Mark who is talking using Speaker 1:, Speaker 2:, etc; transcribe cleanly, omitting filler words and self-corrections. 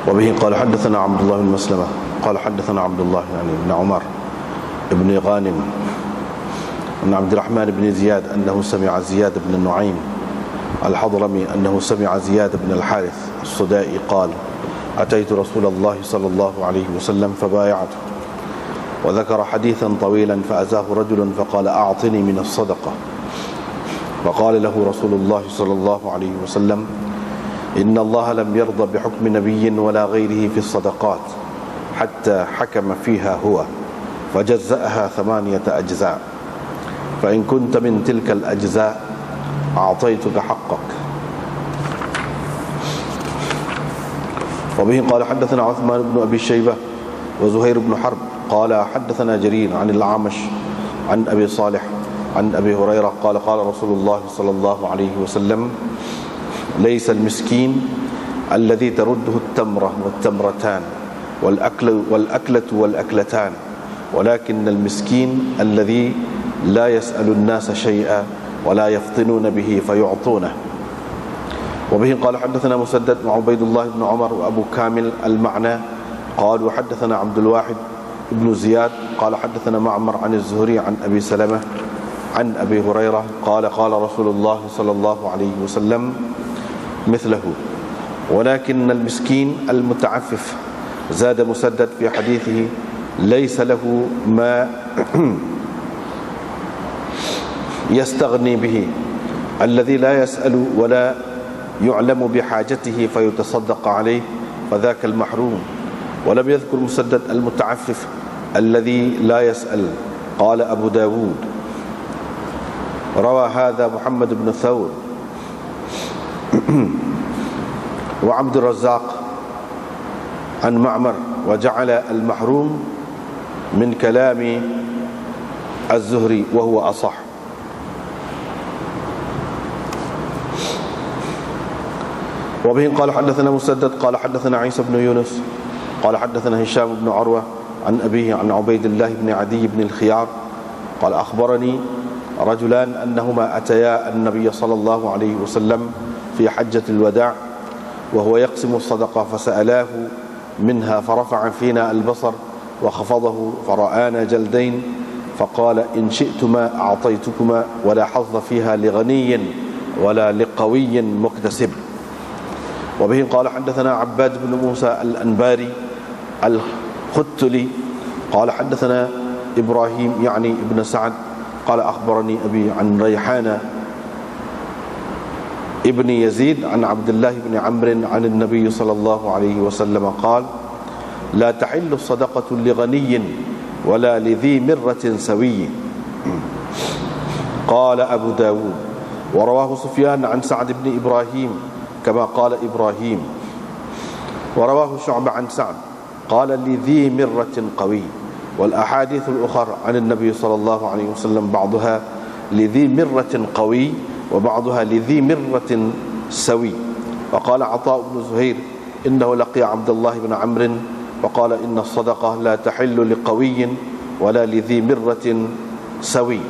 Speaker 1: وبه قال حدثنا عبد الله بن مسلمة قال حدثنا عبد الله يعني بن عمر بن غانم عن عبد الرحمن بن زياد أنه سمع زياد بن النعيم الحضرمي أنه سمع زياد بن الحارث الصدائي قال: أتيت رسول الله صلى الله عليه وسلم فبايعته، وذكر حديثا طويلا فأتاه رجل فقال: أعطني من الصدقة. فقال له رسول الله صلى الله عليه وسلم: إن الله لم يرضى بحكم نبي ولا غيره في الصدقات حتى حكم فيها هو، فجزأها 8 أجزاء، فإن كنت من تلك الأجزاء أعطيتك حقك. وبه قال حدثنا عثمان بن أبي شيبة وزهير بن حرب قال حدثنا جرير عن الأعمش عن أبي صالح عن أبي هريرة قال: قال رسول الله صلى الله عليه وسلم: ليس المسكين الذي ترده التمرة والتمرتان والأكلة والأكلتان، ولكن المسكين الذي لا يسأل الناس شيئا ولا يفطنون به فيعطونه. وبه قال حدثنا مسدد وعبيد الله بن عمر وأبو كامل المعنى قالوا حدثنا عبد الواحد بن زياد قال حدثنا معمر عن الزهري عن أبي سلمة عن أبي هريرة قال: قال رسول الله صلى الله عليه وسلم مثله، ولكن المسكين المتعفف. زاد مسدد في حديثه: ليس له ما يستغني به، الذي لا يسأل ولا يعلم بحاجته فيتصدق عليه فذاك المحروم. ولم يذكر مسدد المتعفف الذي لا يسأل. قال أبو داود: روى هذا محمد بن ثور وعبد الرزاق عن معمر، وجعل المحروم من كلام الزهري وهو أصح. وبه قال حدثنا مسدد قال حدثنا عيسى بن يونس قال حدثنا هشام بن عروة عن أبيه عن عبيد الله بن عدي بن الخيار قال: أخبرني رجلان أنهما أتيا النبي صلى الله عليه وسلم في حجة الوداع وهو يقسم الصدقة، فسألاه منها فرفع فينا البصر وخفضه فرآنا جلدين، فقال: إن شئتما أعطيتكما، ولا حظ فيها لغني ولا لقوي مكتسب. وبه قال حدثنا عباد بن موسى الأنباري الختلي قال حدثنا إبراهيم يعني ابن سعد قال: أخبرني أبي عن ريحانة ابن يزيد عن عبد الله بن عمرو عن النبي صلى الله عليه وسلم قال: لا تحل الصدقة لغني ولا لذي مرة سوي. قال أبو داود: ورواه سفيان عن سعد بن إبراهيم كما قال إبراهيم، ورواه شعبة عن سعد قال: لذي مرة قوي. والأحاديث الأخرى عن النبي صلى الله عليه وسلم بعضها لذي مرة قوي وبعضها لذي مرة سوي. وقال عطاء بن زهير: إنه لقي عبد الله بن عمرو وقال: إن الصدقة لا تحل لقوي ولا لذي مرة سوي.